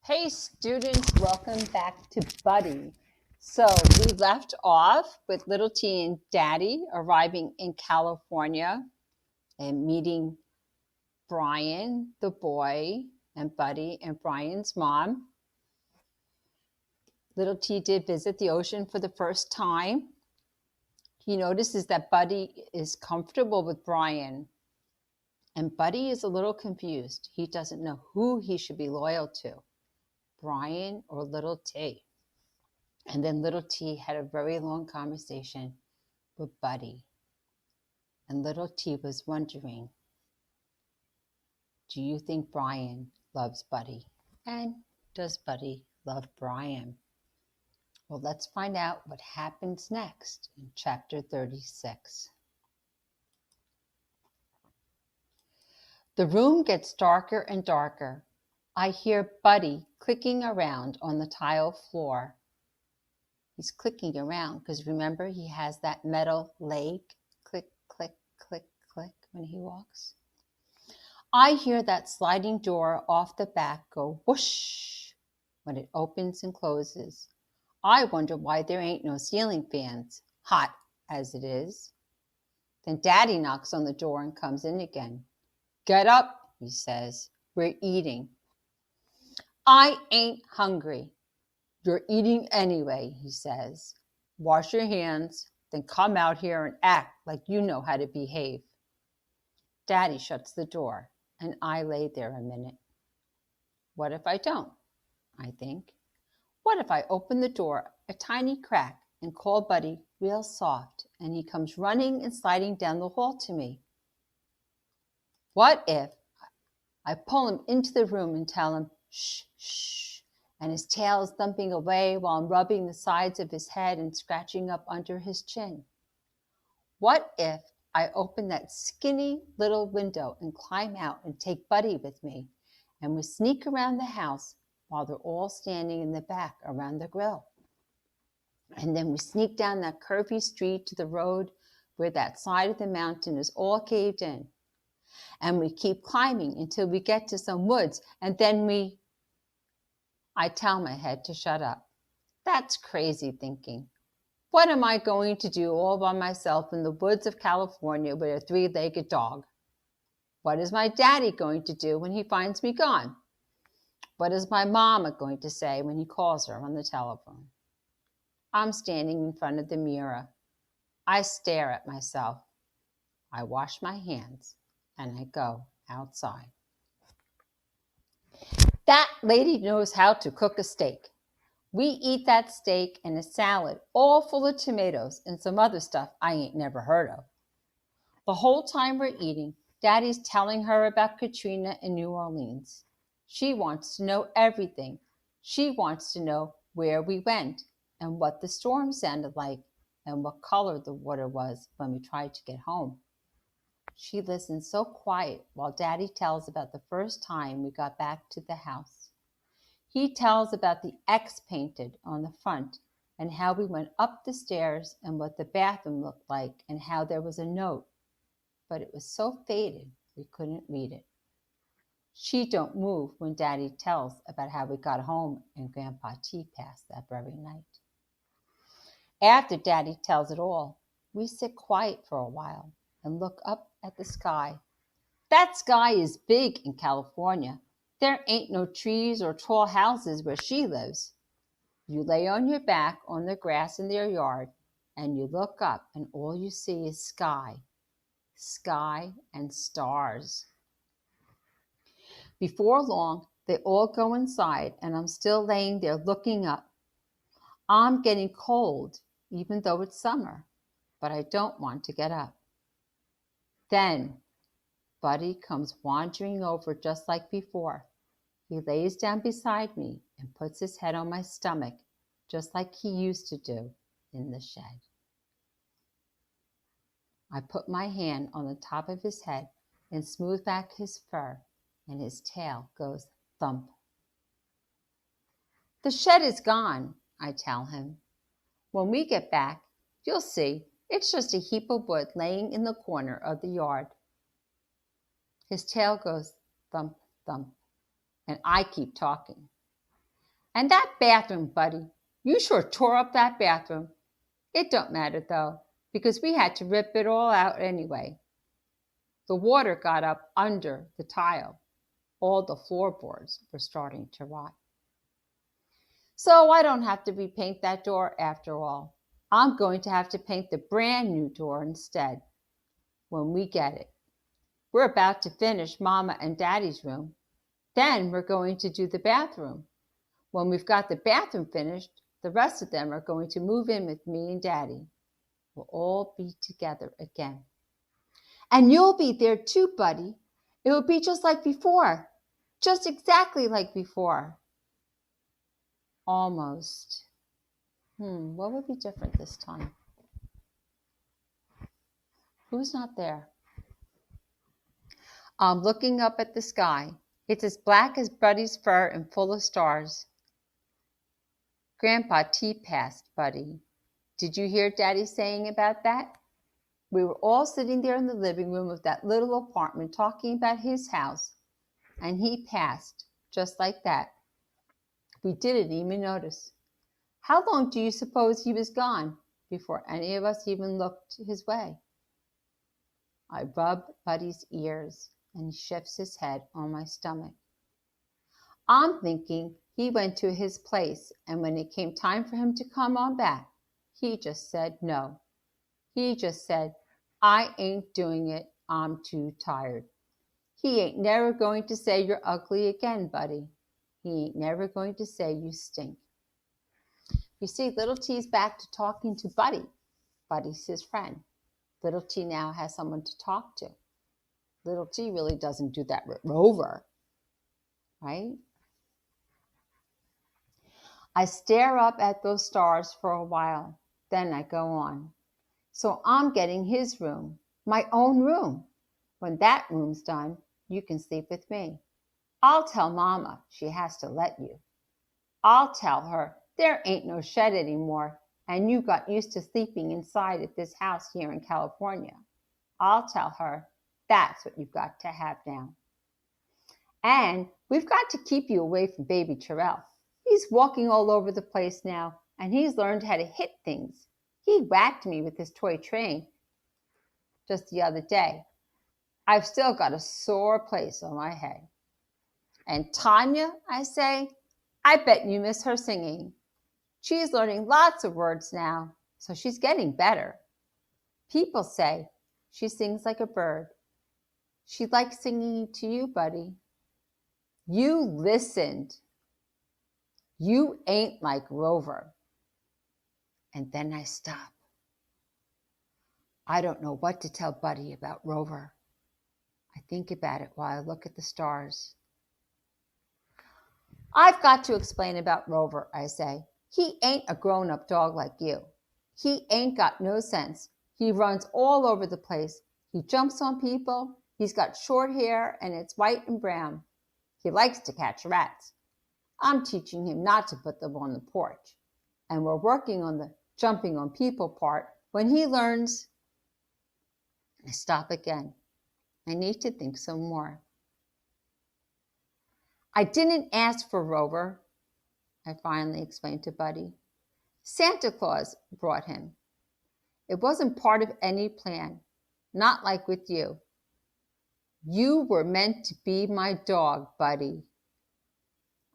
Hey students, welcome back to Buddy. So we left off with little T and Daddy arriving in California and meeting Brian, the boy, and Buddy and Brian's mom. Little T did visit the ocean for the first time. He notices that Buddy is comfortable with Brian, and Buddy is a little confused. He doesn't know who he should be loyal to, Brian or little T. And then little T had a very long conversation with Buddy. And little T was wondering, do you think Brian loves Buddy? And does Buddy love Brian? Well, let's find out what happens next in chapter 36. The room gets darker and darker. I hear Buddy clicking around on the tile floor. He's clicking around because remember he has that metal leg. Click, click, click, click when he walks. I hear that sliding door off the back go whoosh when it opens and closes. I wonder why there ain't no ceiling fans, hot as it is. Then Daddy knocks on the door and comes in again. Get up, he says. We're eating. I ain't hungry. You're eating anyway, he says. Wash your hands, then come out here and act like you know how to behave. Daddy shuts the door, and I lay there a minute. What if I don't? I think. What if I open the door a tiny crack and call Buddy real soft, and he comes running and sliding down the hall to me? What if I pull him into the room and tell him, shh, shh, and his tail is thumping away while I'm rubbing the sides of his head and scratching up under his chin? What if I open that skinny little window and climb out and take Buddy with me, and we sneak around the house while they're all standing in the back around the grill? And then we sneak down that curvy street to the road where that side of the mountain is all caved in. And we keep climbing until we get to some woods, and then I tell my head to shut up. That's crazy thinking. What am I going to do all by myself in the woods of California with a three-legged dog? What is my daddy going to do when he finds me gone? What is my mama going to say when he calls her on the telephone? I'm standing in front of the mirror. I stare at myself. I wash my hands and I go outside. That lady knows how to cook a steak. We eat that steak and a salad all full of tomatoes and some other stuff I ain't never heard of. The whole time we're eating, Daddy's telling her about Katrina in New Orleans. She wants to know everything. She wants to know where we went and what the storm sounded like and what color the water was when we tried to get home. She listens so quiet while Daddy tells about the first time we got back to the house. He tells about the X painted on the front and how we went up the stairs and what the bathroom looked like and how there was a note, but it was so faded we couldn't read it. She don't move when Daddy tells about how we got home and Grandpa T passed that very night. After Daddy tells it all, we sit quiet for a while and look up at the sky. That sky is big in California. There ain't no trees or tall houses where she lives. You lay on your back on the grass in their yard and you look up and all you see is sky and stars. Before long, they all go inside and I'm still laying there looking up. I'm getting cold even though it's summer, but I don't want to get up. Then Buddy comes wandering over just like before. He lays down beside me and puts his head on my stomach, just like he used to do in the shed. I put my hand on the top of his head and smooth back his fur, and his tail goes thump. The shed is gone, I tell him. When we get back, you'll see it's just a heap of wood laying in the corner of the yard. His tail goes thump, thump, and I keep talking. And that bathroom, Buddy, you sure tore up that bathroom. It don't matter, though, because we had to rip it all out anyway. The water got up under the tile. All the floorboards were starting to rot. So I don't have to repaint that door after all. I'm going to have to paint the brand new door instead when we get it. We're about to finish Mama and Daddy's room. Then we're going to do the bathroom. When we've got the bathroom finished, the rest of them are going to move in with me and Daddy. We'll all be together again. And you'll be there too, Buddy. It will be just like before. Just exactly like before. Almost. What would be different this time? Who's not there? I'm looking up at the sky. It's as black as Buddy's fur and full of stars. Grandpa T passed, Buddy. Did you hear Daddy saying about that? We were all sitting there in the living room of that little apartment talking about his house, and he passed, just like that. We didn't even notice. How long do you suppose he was gone before any of us even looked his way? I rub Buddy's ears, and he shifts his head on my stomach. I'm thinking he went to his place, and when it came time for him to come on back, he just said no. He just said, I ain't doing it. I'm too tired. He ain't never going to say you're ugly again, Buddy. He ain't never going to say you stink. You see, Little T's back to talking to Buddy. Buddy's his friend. Little T now has someone to talk to. Little T really doesn't do that with Rover, right? I stare up at those stars for a while. Then I go on. So I'm getting his room, my own room. When that room's done, you can sleep with me. I'll tell Mama she has to let you. I'll tell her there ain't no shed anymore, and you got used to sleeping inside at this house here in California. I'll tell her that's what you've got to have now. And we've got to keep you away from baby Terrell. He's walking all over the place now, and he's learned how to hit things. He whacked me with his toy train just the other day. I've still got a sore place on my head. And Tanya, I say, I bet you miss her singing. She's learning lots of words now, so she's getting better. People say she sings like a bird. She likes singing to you, Buddy. You listened. You ain't like Rover. And then I stop. I don't know what to tell Buddy about Rover. I think about it while I look at the stars. I've got to explain about Rover, I say. He ain't a grown-up dog like you. He ain't got no sense. He runs all over the place. He jumps on people. He's got short hair and it's white and brown. He likes to catch rats. I'm teaching him not to put them on the porch. And we're working on the jumping on people part when he learns. I stop again. I need to think some more. I didn't ask for Rover, I finally explained to Buddy. Santa Claus brought him. It wasn't part of any plan, not like with you. You were meant to be my dog, Buddy.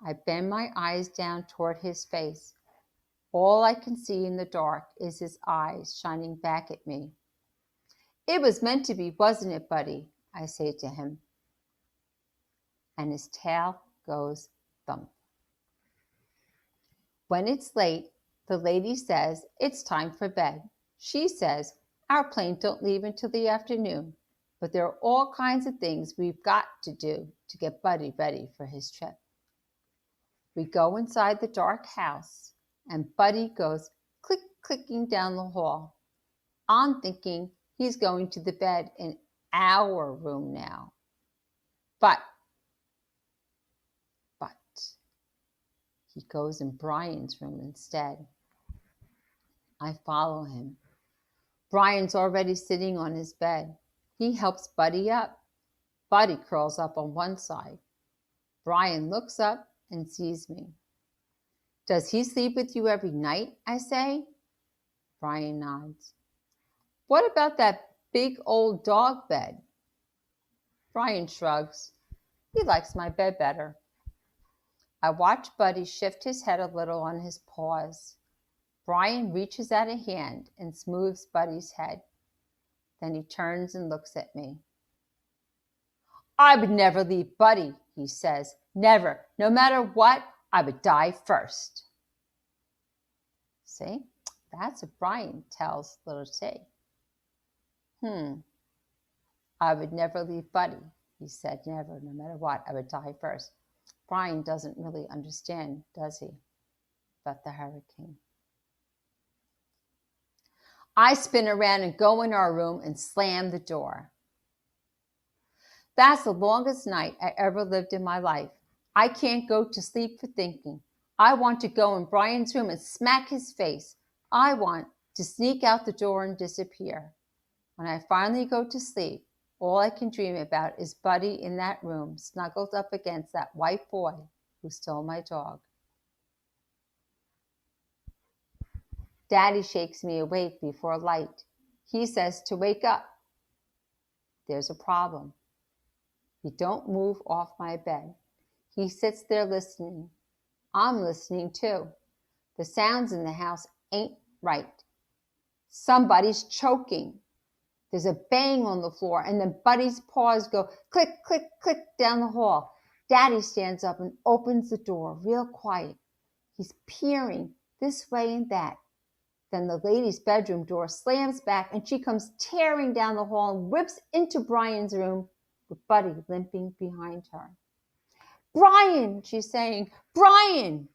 I bend my eyes down toward his face. All I can see in the dark is his eyes shining back at me. It was meant to be, wasn't it, Buddy? I say to him. And his tail goes thump. When it's late, the lady says it's time for bed. She says our plane don't leave until the afternoon, but there are all kinds of things we've got to do to get Buddy ready for his trip. We go inside the dark house, and Buddy goes clicking down the hall. I'm thinking he's going to the bed in our room now. But he goes in Brian's room instead. I follow him. Brian's already sitting on his bed. He helps Buddy up. Buddy curls up on one side. Brian looks up and sees me. Does he sleep with you every night, I say? Brian nods. What about that big old dog bed? Brian shrugs. He likes my bed better. I watch Buddy shift his head a little on his paws. Brian reaches out a hand and smooths Buddy's head. Then he turns and looks at me. I would never leave Buddy, he says. Never. No matter what, I would die first. See? That's what Brian tells little T. I would never leave Buddy. He said never, no matter what, I would die first. Brian doesn't really understand, does he? About the hurricane. I spin around and go in our room and slam the door. That's the longest night I ever lived in my life. I can't go to sleep for thinking. I want to go in Brian's room and smack his face. I want to sneak out the door and disappear. When I finally go to sleep, all I can dream about is Buddy in that room, snuggled up against that white boy who stole my dog. Daddy shakes me awake before light. He says to wake up. There's a problem. He don't move off my bed. He sits there listening. I'm listening too. The sounds in the house ain't right. Somebody's choking. There's a bang on the floor, and then Buddy's paws go click, click, click down the hall. Daddy stands up and opens the door real quiet. He's peering this way and that. Then the lady's bedroom door slams back, and she comes tearing down the hall and whips into Brian's room with Buddy limping behind her. Brian, she's saying, Brian!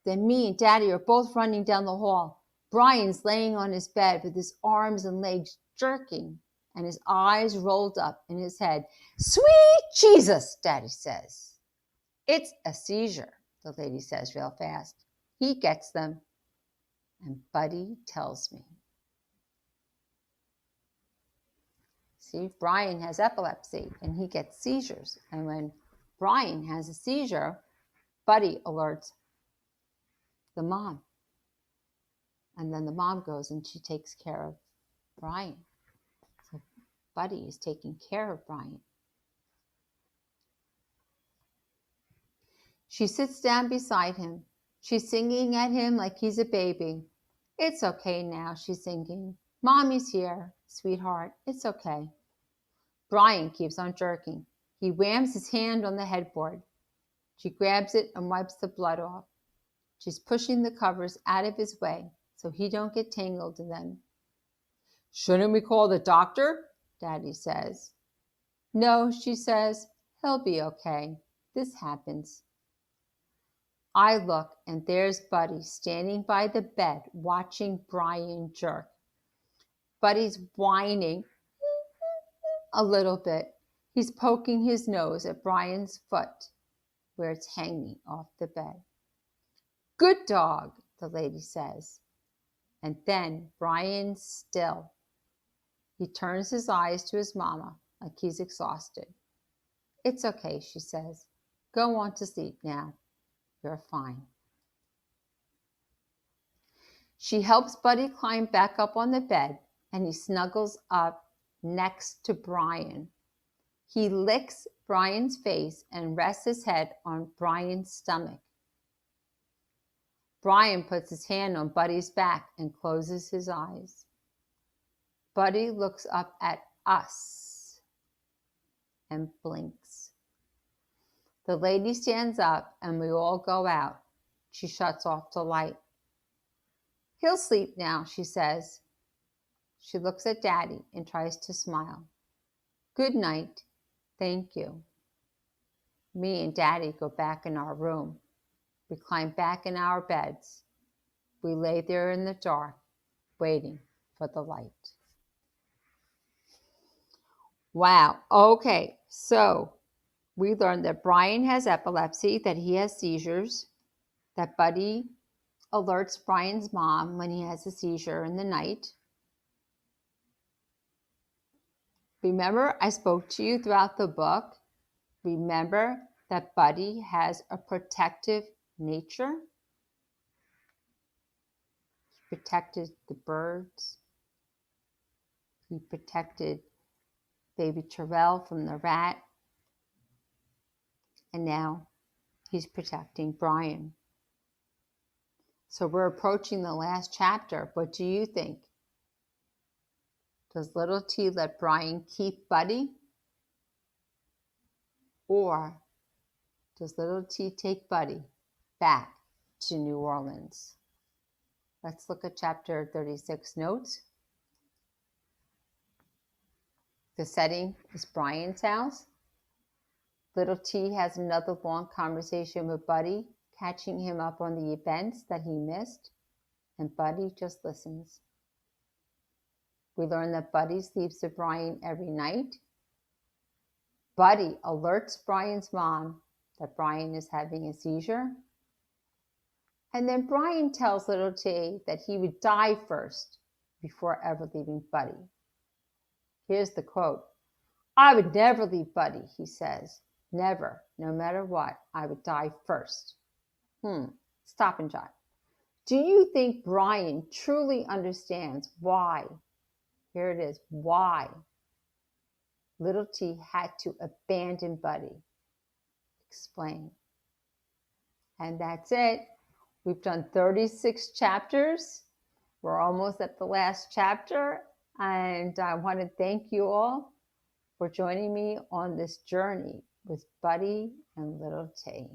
Then me and Daddy are both running down the hall. Brian's laying on his bed with his arms and legs jerking and his eyes rolled up in his head. Sweet Jesus, Daddy says. It's a seizure, the lady says real fast. He gets them. And Buddy tells me. See, Brian has epilepsy and he gets seizures. And when Brian has a seizure, Buddy alerts the mom. And then the mom goes and she takes care of Brian. So Buddy is taking care of Brian. She sits down beside him. She's singing at him like he's a baby. It's okay now, she's singing. Mommy's here, sweetheart. It's okay. Brian keeps on jerking. He whams his hand on the headboard. She grabs it and wipes the blood off. She's pushing the covers out of his way so he don't get tangled in them. Shouldn't we call the doctor? Daddy says. No, she says. He'll be okay. This happens. I look, and there's Buddy standing by the bed watching Brian jerk. Buddy's whining a little bit. He's poking his nose at Brian's foot where it's hanging off the bed. Good dog, the lady says. And then Brian's still. He turns his eyes to his mama like he's exhausted. It's okay, she says. Go on to sleep now. You're fine. She helps Buddy climb back up on the bed, and he snuggles up next to Brian. He licks Brian's face and rests his head on Brian's stomach. Brian puts his hand on Buddy's back and closes his eyes. Buddy looks up at us and blinks. The lady stands up and we all go out. She shuts off the light. He'll sleep now, she says. She looks at Daddy and tries to smile. Good night. Thank you. Me and Daddy go back in our room. We climb back in our beds. We lay there in the dark, waiting for the light. Wow. Okay, so we learned that Brian has epilepsy, that he has seizures, that Buddy alerts Brian's mom when he has a seizure in the night. Remember, I spoke to you throughout the book. Remember that Buddy has a protective nature. protected the birds. He protected baby Terrell from the rat. And now he's protecting Brian. So we're approaching the last chapter. What do you think? Does little T let Brian keep Buddy? Or does little T take Buddy back to New Orleans? Let's look at chapter 36 notes. The setting is Brian's house. Little T has another long conversation with Buddy, catching him up on the events that he missed, and Buddy just listens. We learn that Buddy sleeps with Brian every night. Buddy alerts Brian's mom that Brian is having a seizure. And then Brian tells little T that he would die first before ever leaving Buddy. Here's the quote. "I would never leave Buddy," he says. "Never, no matter what, I would die first." Stop and jot. Do you think Brian truly understands why? Here it is, why little T had to abandon Buddy? Explain. And that's it. We've done 36 chapters. We're almost at the last chapter. And I want to thank you all for joining me on this journey with Buddy and little T.